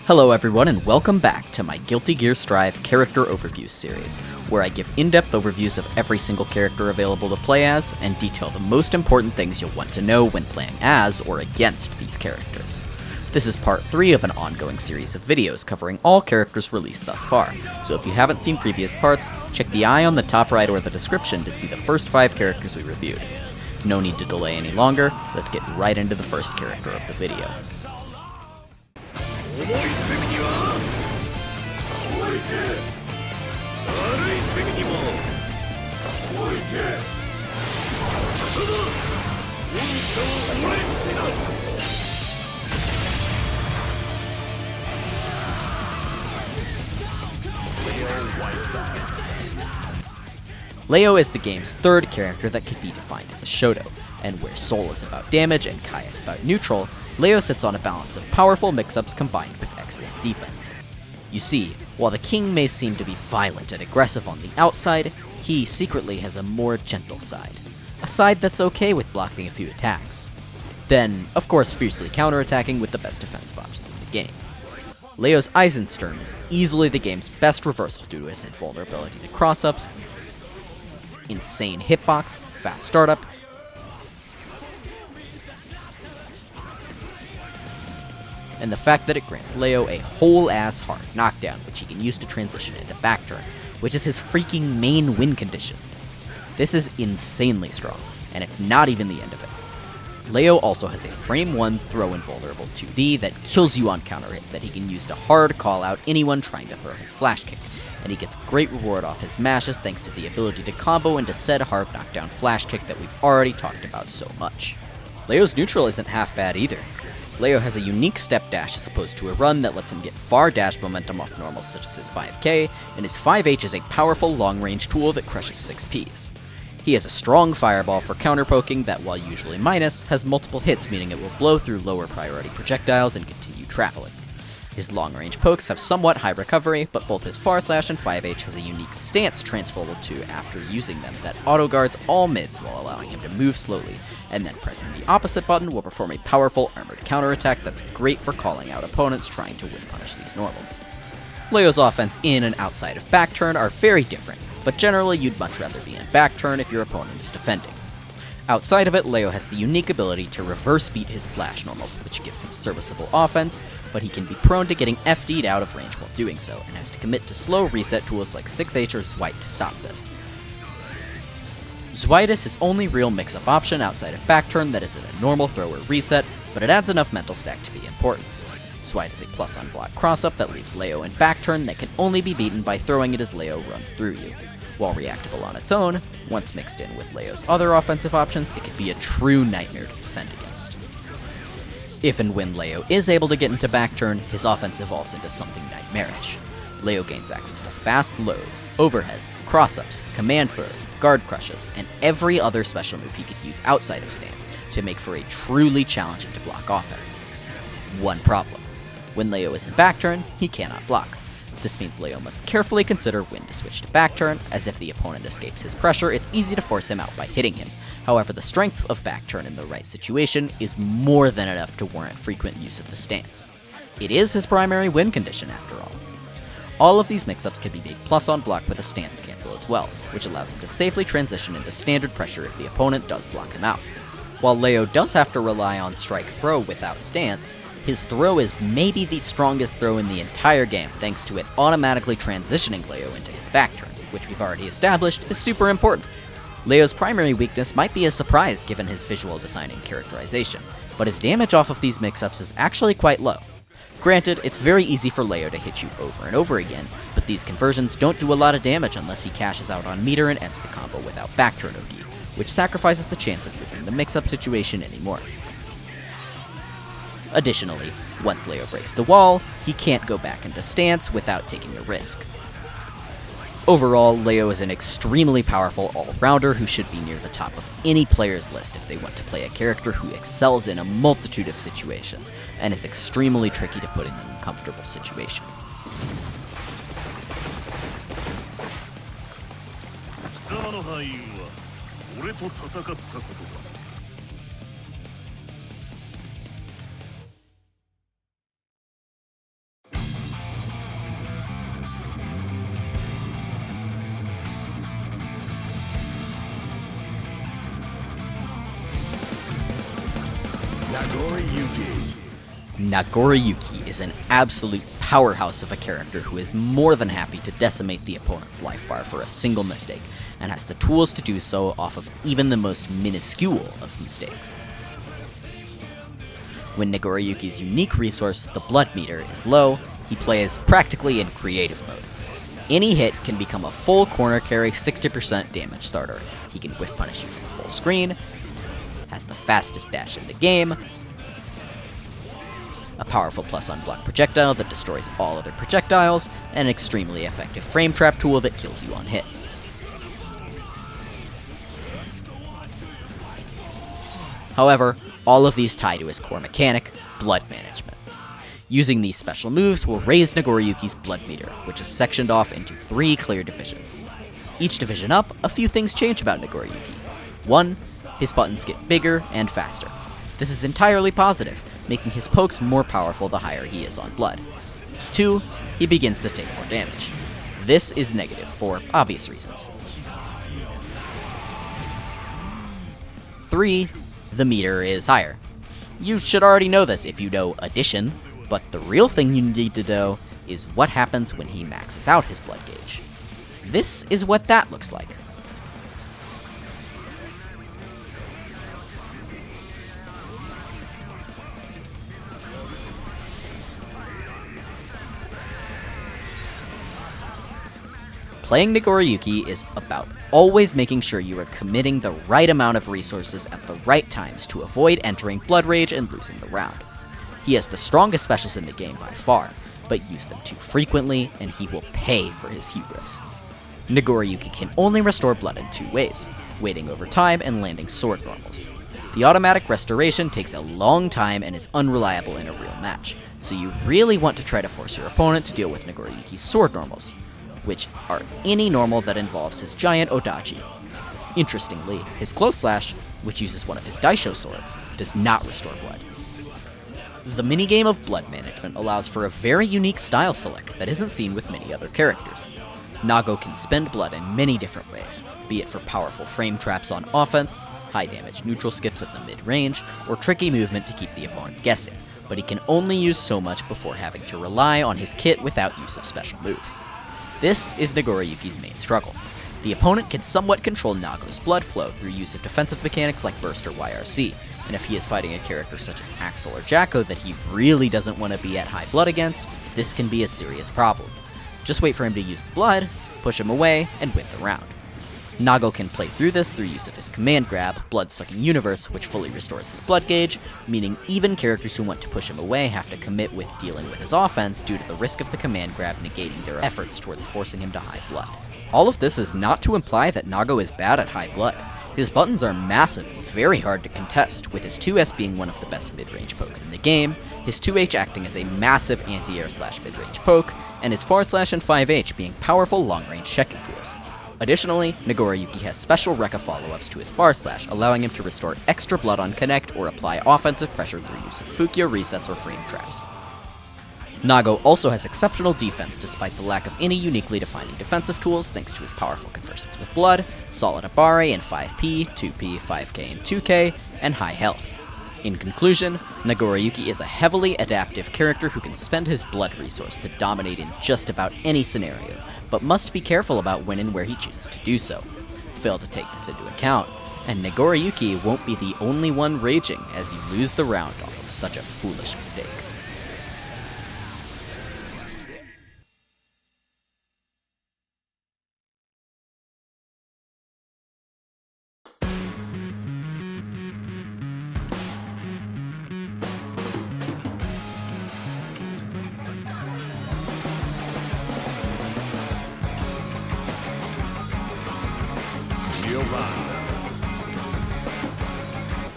Hello everyone and welcome back to my Guilty Gear Strive character overviews series, where I give in-depth overviews of every single character available to play as, and detail the most important things you'll want to know when playing as or against these characters. This is part 3 of an ongoing series of videos covering all characters released thus far, so if you haven't seen previous parts, check the eye on the top right or the description to see the first 5 characters we reviewed. No need to delay any longer, let's get right into the first character of the video. Leo is the game's third character that can be defined as a Shoto, and where Soul is about damage and Kai is about neutral, Leo sits on a balance of powerful mix-ups combined with excellent defense. You see, while the king may seem to be violent and aggressive on the outside, he secretly has a more gentle side. A side that's okay with blocking a few attacks. Then, of course, fiercely counterattacking with the best defensive option in the game. Leo's Eisensturm is easily the game's best reversal due to his invulnerability to cross-ups, insane hitbox, fast startup, and the fact that it grants Leo a whole-ass hard knockdown, which he can use to transition into backturn, which is his freaking main win condition. This is insanely strong, and it's not even the end of it. Leo also has a frame 1 throw invulnerable 2D that kills you on counter hit that he can use to hard call out anyone trying to throw his flash kick, and he gets great reward off his mashes thanks to the ability to combo into said hard knockdown flash kick that we've already talked about so much. Leo's neutral isn't half bad either. Leo has a unique step dash as opposed to a run that lets him get far dash momentum off normals such as his 5K, and his 5H is a powerful long-range tool that crushes 6Ps. He has a strong fireball for counter-poking that, while usually minus, has multiple hits, meaning it will blow through lower priority projectiles and continue traveling. His long-range pokes have somewhat high recovery, but both his far slash and 5H has a unique stance transferable to after using them that auto-guards all mids while allowing him to move slowly, and then pressing the opposite button will perform a powerful armored counterattack that's great for calling out opponents trying to whiff punish these normals. Leo's offense in and outside of back turn are very different, but generally you'd much rather be in back turn if your opponent is defending. Outside of it, Leo has the unique ability to reverse beat his slash normals, which gives him serviceable offense, but he can be prone to getting FD'd out of range while doing so, and has to commit to slow reset tools like 6H or Zwite to stop this. Zwite is his only real mix-up option outside of back turn that isn't a normal throw or reset, but it adds enough mental stack to be important. Zwite is a plus on block cross-up that leaves Leo in back turn that can only be beaten by throwing it as Leo runs through you. While reactable on its own, once mixed in with Leo's other offensive options, it can be a true nightmare to defend against. If and when Leo is able to get into back turn, his offense evolves into something nightmarish. Leo gains access to fast lows, overheads, cross-ups, command throws, guard crushes, and every other special move he could use outside of stance to make for a truly challenging to block offense. One problem: when Leo is in back turn, he cannot block. This means Leo must carefully consider when to switch to back turn, as if the opponent escapes his pressure, it's easy to force him out by hitting him. However, the strength of back turn in the right situation is more than enough to warrant frequent use of the stance. It is his primary win condition after all. All of these mix-ups can be made plus on block with a stance cancel as well, which allows him to safely transition into standard pressure if the opponent does block him out. While Leo does have to rely on strike throw without stance, his throw is maybe the strongest throw in the entire game thanks to it automatically transitioning Leo into his back turn, which we've already established is super important. Leo's primary weakness might be a surprise given his visual design and characterization, but his damage off of these mix-ups is actually quite low. Granted, it's very easy for Leo to hit you over and over again, but these conversions don't do a lot of damage unless he cashes out on meter and ends the combo without back turn OD, which sacrifices the chance of whipping the mix-up situation anymore. Additionally, once Leo breaks the wall, he can't go back into stance without taking a risk. Overall, Leo is an extremely powerful all-rounder who should be near the top of any player's list if they want to play a character who excels in a multitude of situations, and is extremely tricky to put in an uncomfortable situation. Nagoriyuki is an absolute powerhouse of a character who is more than happy to decimate the opponent's life bar for a single mistake, and has the tools to do so off of even the most minuscule of mistakes. When Nagoriyuki's unique resource, the blood meter, is low, he plays practically in creative mode. Any hit can become a full corner carry 60% damage starter. He can whiff punish you from full screen, has the fastest dash in the game, a powerful plus on block projectile that destroys all other projectiles, and an extremely effective frame trap tool that kills you on hit. However, all of these tie to his core mechanic, blood management. Using these special moves will raise Nagoriyuki's blood meter, which is sectioned off into 3 clear divisions. Each division up, a few things change about Nagoriyuki. 1. His buttons get bigger and faster. This is entirely positive, making his pokes more powerful the higher he is on blood. 2. He begins to take more damage. This is negative for obvious reasons. 3. The meter is higher. You should already know this if you know addition, but the real thing you need to know is what happens when he maxes out his blood gauge. This is what that looks like. Playing Nagoriyuki is about always making sure you are committing the right amount of resources at the right times to avoid entering Blood Rage and losing the round. He has the strongest specials in the game by far, but use them too frequently and he will pay for his hubris. Nagoriyuki can only restore blood in 2 ways, waiting over time and landing sword normals. The automatic restoration takes a long time and is unreliable in a real match, so you really want to try to force your opponent to deal with Nagoriyuki's sword normals, which are any normal that involves his giant Odachi. Interestingly, his close slash, which uses one of his Daisho swords, does not restore blood. The minigame of blood management allows for a very unique style select that isn't seen with many other characters. Nago can spend blood in many different ways, be it for powerful frame traps on offense, high damage neutral skips at the mid-range, or tricky movement to keep the opponent guessing, but he can only use so much before having to rely on his kit without use of special moves. This is Nagoriyuki's main struggle. The opponent can somewhat control Nago's blood flow through use of defensive mechanics like Burst or YRC, and if he is fighting a character such as Axel or Jacko that he really doesn't want to be at high blood against, this can be a serious problem. Just wait for him to use the blood, push him away, and win the round. Nago can play through this through use of his command grab, Blood-Sucking Universe, which fully restores his blood gauge, meaning even characters who want to push him away have to commit with dealing with his offense due to the risk of the command grab negating their efforts towards forcing him to high blood. All of this is not to imply that Nago is bad at high blood. His buttons are massive and very hard to contest, with his 2S being one of the best mid-range pokes in the game, his 2H acting as a massive anti-air slash mid-range poke, and his 4/ and 5H being powerful long-range checking tools. Additionally, Nagoriyuki has special Rekka follow-ups to his 4/, allowing him to restore extra blood on connect or apply offensive pressure through use of Fukia resets or frame traps. Nago also has exceptional defense despite the lack of any uniquely defining defensive tools thanks to his powerful conversions with blood, solid Abare in 5P, 2P, 5K, and 2K, and high health. In conclusion, Nagoriyuki is a heavily adaptive character who can spend his blood resource to dominate in just about any scenario, but must be careful about when and where he chooses to do so. Fail to take this into account, and Nagoriyuki won't be the only one raging as you lose the round off of such a foolish mistake.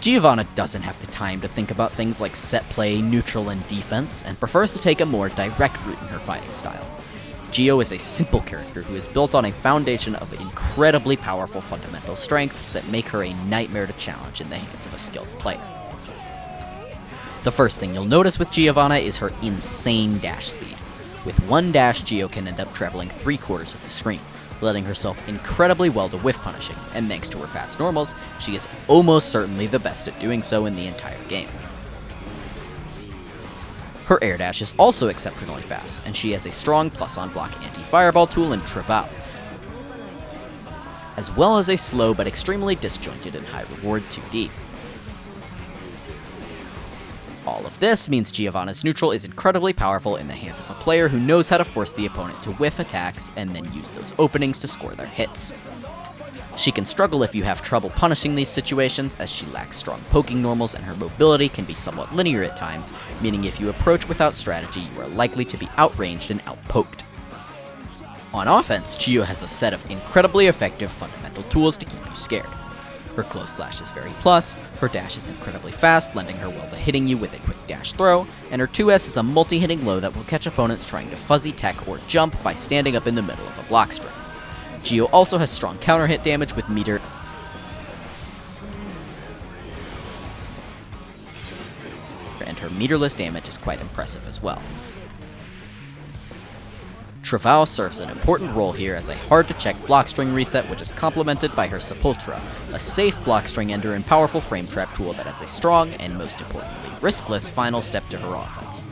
Giovanna doesn't have the time to think about things like set play, neutral, and defense, and prefers to take a more direct route in her fighting style. Gio is a simple character who is built on a foundation of incredibly powerful fundamental strengths that make her a nightmare to challenge in the hands of a skilled player. The first thing you'll notice with Giovanna is her insane dash speed. With one dash, Gio can end up traveling 3/4 of the screen, letting herself incredibly well to whiff punishing, and thanks to her fast normals, she is almost certainly the best at doing so in the entire game. Her air dash is also exceptionally fast, and she has a strong plus-on-block anti-fireball tool in Travau, as well as a slow but extremely disjointed and high-reward 2D. All of this means Giovanna's neutral is incredibly powerful in the hands of a player who knows how to force the opponent to whiff attacks and then use those openings to score their hits. She can struggle if you have trouble punishing these situations, as she lacks strong poking normals and her mobility can be somewhat linear at times, meaning if you approach without strategy, you are likely to be outranged and outpoked. On offense, Chiyo has a set of incredibly effective fundamental tools to keep you scared. Her close slash is very plus, her dash is incredibly fast, lending her well to hitting you with a quick dash throw, and her 2S is a multi-hitting low that will catch opponents trying to fuzzy tech or jump by standing up in the middle of a block string. Chiyo also has strong counter hit damage with meter, and her meterless damage is quite impressive as well. Travau serves an important role here as a hard-to-check block string reset, which is complemented by her Sepultura, a safe block string ender and powerful frame trap tool that adds a strong, and most importantly, riskless final step to her offense.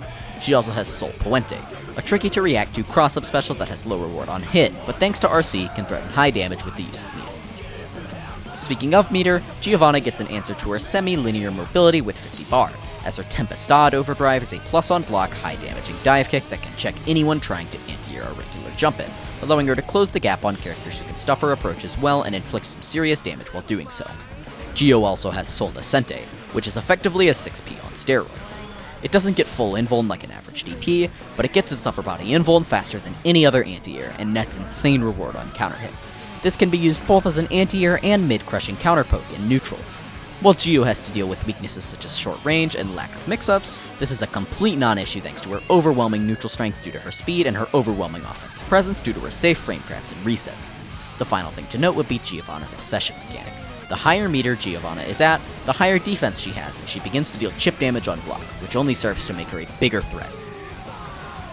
She also has Sol Puente, a tricky-to-react to cross-up special that has low reward on hit, but thanks to RC can threaten high damage with the use of meter. Speaking of meter, Giovanna gets an answer to her semi-linear mobility with 50 bar, as her Tempestad Overdrive is a plus-on-block, high-damaging dive kick that can check anyone trying to anti-air a regular jump-in, allowing her to close the gap on characters who can stuff her approaches well and inflict some serious damage while doing so. Gio also has Sol Descente, which is effectively a 6P on steroids. It doesn't get full invuln like an average DP, but it gets its upper body invuln faster than any other anti-air and nets insane reward on counter hit. This can be used both as an anti-air and mid-crushing counterpoke in neutral. While Gio has to deal with weaknesses such as short range and lack of mix-ups, this is a complete non-issue thanks to her overwhelming neutral strength due to her speed and her overwhelming offensive presence due to her safe frame traps and resets. The final thing to note would be Giovanna's possession mechanic. The higher meter Giovanna is at, the higher defense she has, and she begins to deal chip damage on block, which only serves to make her a bigger threat.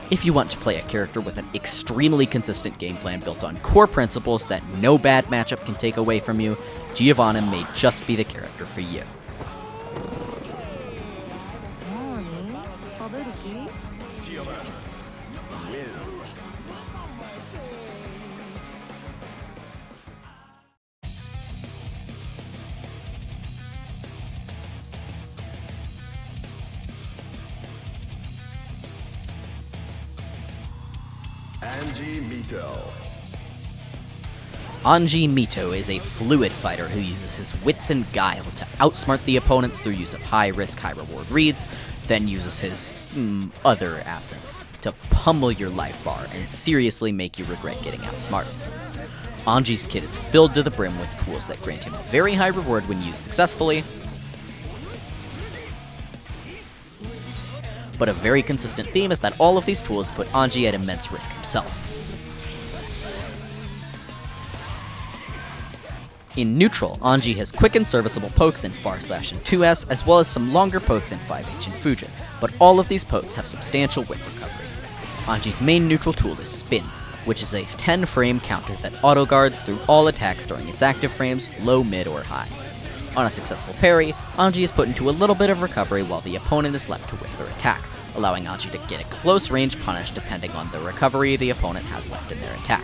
If you want to play a character with an extremely consistent game plan built on core principles that no bad matchup can take away from you, Giovanna may just be the character for you. Anji Mito. Anji Mito is a fluid fighter who uses his wits and guile to outsmart the opponents through use of high-risk, high-reward reads, then uses his other assets to pummel your life bar and seriously make you regret getting outsmarted. Anji's kit is filled to the brim with tools that grant him very high reward when used successfully, but a very consistent theme is that all of these tools put Anji at immense risk himself. In neutral, Anji has quick and serviceable pokes in Far Slash and 2S, as well as some longer pokes in 5H and Fujin, but all of these pokes have substantial whiff recovery. Anji's main neutral tool is Spin, which is a 10-frame counter that auto-guards through all attacks during its active frames, low, mid, or high. On a successful parry, Anji is put into a little bit of recovery while the opponent is left to whiff their attack, allowing Anji to get a close-range punish depending on the recovery the opponent has left in their attack.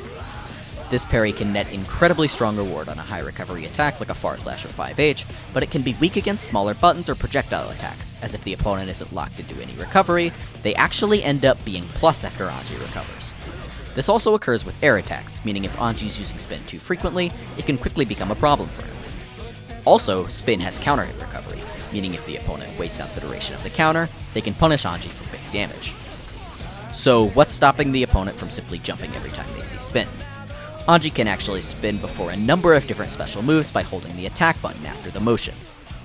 This parry can net incredibly strong reward on a high recovery attack like a Far Slash or 5H, but it can be weak against smaller buttons or projectile attacks, as if the opponent isn't locked into any recovery, they actually end up being plus after Anji recovers. This also occurs with air attacks, meaning if Anji's using Spin too frequently, it can quickly become a problem for him. Also, Spin has counter hit recovery, meaning if the opponent waits out the duration of the counter, they can punish Anji for big damage. So what's stopping the opponent from simply jumping every time they see Spin? Anji can actually spin before a number of different special moves by holding the attack button after the motion.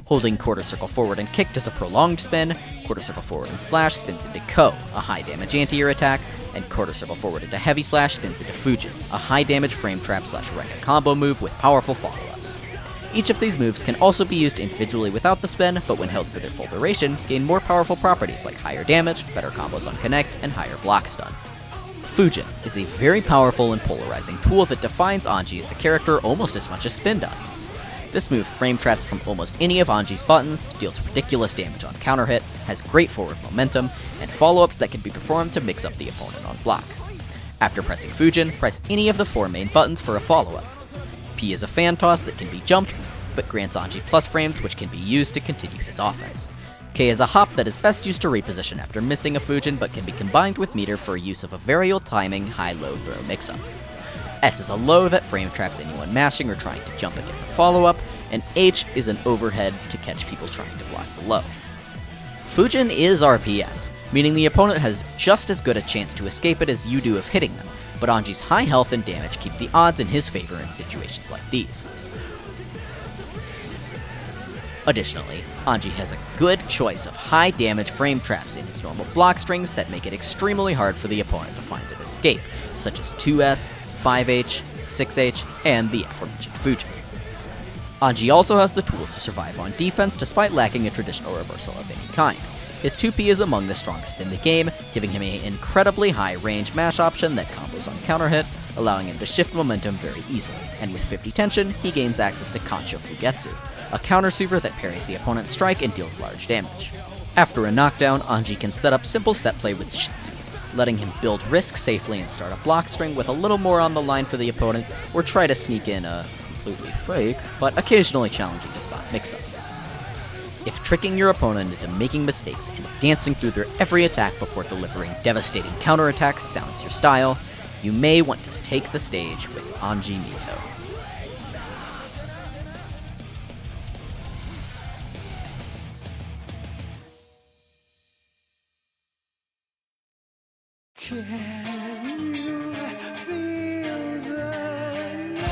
Holding quarter circle forward and kick does a prolonged spin, quarter circle forward and slash spins into Ko, a high damage anti-air attack, and quarter circle forward into heavy slash spins into Fujin, a high damage frame trap slash Rekka combo move with powerful follow-ups. Each of these moves can also be used individually without the spin, but when held for their full duration, gain more powerful properties like higher damage, better combos on connect, and higher block stun. Fujin is a very powerful and polarizing tool that defines Anji as a character almost as much as Spin does. This move frame traps from almost any of Anji's buttons, deals ridiculous damage on counter hit, has great forward momentum, and follow-ups that can be performed to mix up the opponent on block. After pressing Fujin, press any of the 4 main buttons for a follow-up. P is a fan toss that can be jumped, but grants Anji plus frames which can be used to continue his offense. K is a hop that is best used to reposition after missing a Fujin, but can be combined with meter for use of a variable timing high-low throw mix-up. S is a low that frame traps anyone mashing or trying to jump a different follow-up, and H is an overhead to catch people trying to block the low. Fujin is RPS, meaning the opponent has just as good a chance to escape it as you do of hitting them, but Anji's high health and damage keep the odds in his favor in situations like these. Additionally, Anji has a good choice of high damage frame traps in his normal block strings that make it extremely hard for the opponent to find an escape, such as 2S, 5H, 6H, and the aforementioned Fujin. Anji also has the tools to survive on defense despite lacking a traditional reversal of any kind. His 2P is among the strongest in the game, giving him an incredibly high range mash option that combos on counter hit, allowing him to shift momentum very easily, and with 50 tension, he gains access to Kancho Fugetsu, a counter super that parries the opponent's strike and deals large damage. After a knockdown, Anji can set up simple set play with Shitsu, letting him build risk safely and start a block string with a little more on the line for the opponent, or try to sneak in a completely fake, but occasionally challenging the spot mix-up. If tricking your opponent into making mistakes and dancing through their every attack before delivering devastating counterattacks sounds your style, you may want to take the stage with Anji Mito. Can you feel the night?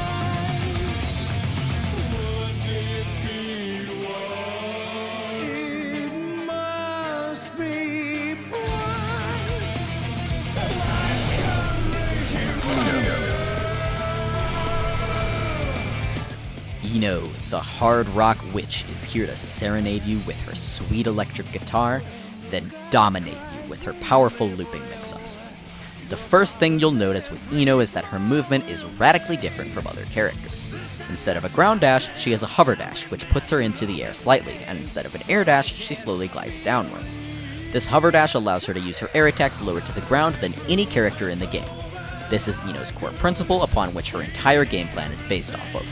Would it be one? It must be bright. Ino, the hard rock witch, is here to serenade you with her sweet electric guitar, then dominate you with her powerful looping mix-ups. The first thing you'll notice with Ino is that her movement is radically different from other characters. Instead of a ground dash, she has a hover dash, which puts her into the air slightly, and instead of an air dash, she slowly glides downwards. This hover dash allows her to use her air attacks lower to the ground than any character in the game. This is Ino's core principle upon which her entire game plan is based off of.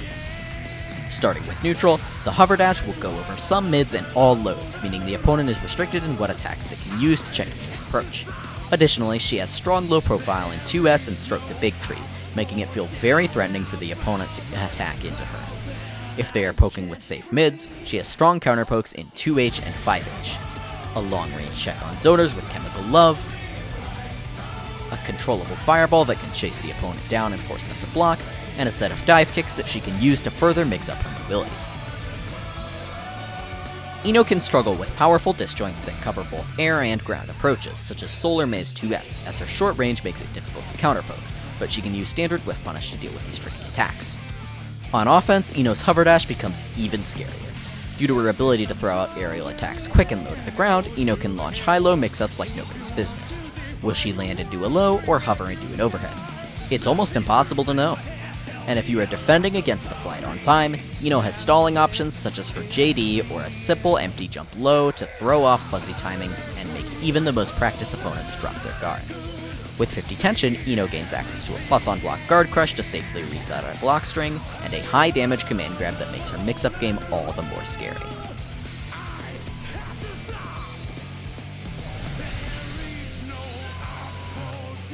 Starting with neutral, the hover dash will go over some mids and all lows, meaning the opponent is restricted in what attacks they can use to check Ino's approach. Additionally, she has strong low profile in 2S and Stroke the Big Tree, making it feel very threatening for the opponent to attack into her. If they are poking with safe mids, she has strong counter pokes in 2H and 5H, a long range check on zoners with Chemical Love, a controllable fireball that can chase the opponent down and force them to block, and a set of dive kicks that she can use to further mix up her mobility. Ino can struggle with powerful disjoints that cover both air and ground approaches, such as Solar Maze 2S, as her short range makes it difficult to counterpoke, but she can use standard Whiff Punish to deal with these tricky attacks. On offense, Ino's hover dash becomes even scarier. Due to her ability to throw out aerial attacks quick and low to the ground, Ino can launch high-low mix-ups like nobody's business. Will she land and do a low, or hover and do an overhead? It's almost impossible to know. And if you are defending against the flight on time, Ino has stalling options such as her JD or a simple empty jump low to throw off fuzzy timings and make even the most practiced opponents drop their guard. With 50 tension, Ino gains access to a plus on block guard crush to safely reset a block string, and a high damage command grab that makes her mix-up game all the more scary.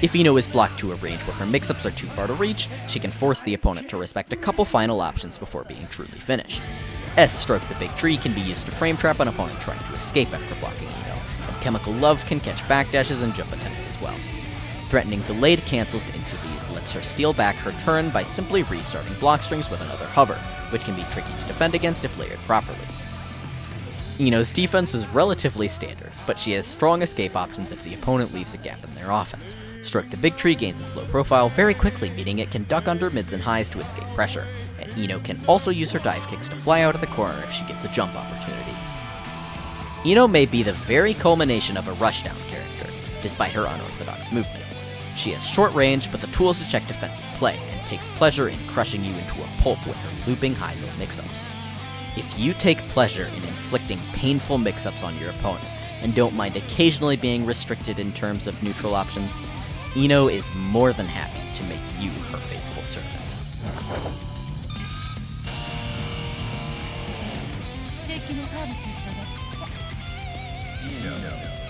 If Ino is blocked to a range where her mix-ups are too far to reach, she can force the opponent to respect a couple final options before being truly finished. S Stroke the Big Tree can be used to frame trap an opponent trying to escape after blocking Ino, and Chemical Love can catch backdashes and jump attempts as well. Threatening delayed cancels into these lets her steal back her turn by simply restarting block strings with another hover, which can be tricky to defend against if layered properly. Ino's defense is relatively standard, but she has strong escape options if the opponent leaves a gap in their offense. Stroke the Big Tree gains its low profile very quickly, meaning it can duck under mids and highs to escape pressure, and Ino can also use her dive kicks to fly out of the corner if she gets a jump opportunity. Ino may be the very culmination of a rushdown character, despite her unorthodox movement. She has short range, but the tools to check defensive play, and takes pleasure in crushing you into a pulp with her looping high-low mix-ups. If you take pleasure in inflicting painful mix-ups on your opponent, and don't mind occasionally being restricted in terms of neutral options, Ino is more than happy to make you her faithful servant. 素敵なカルセットだった。 Ino.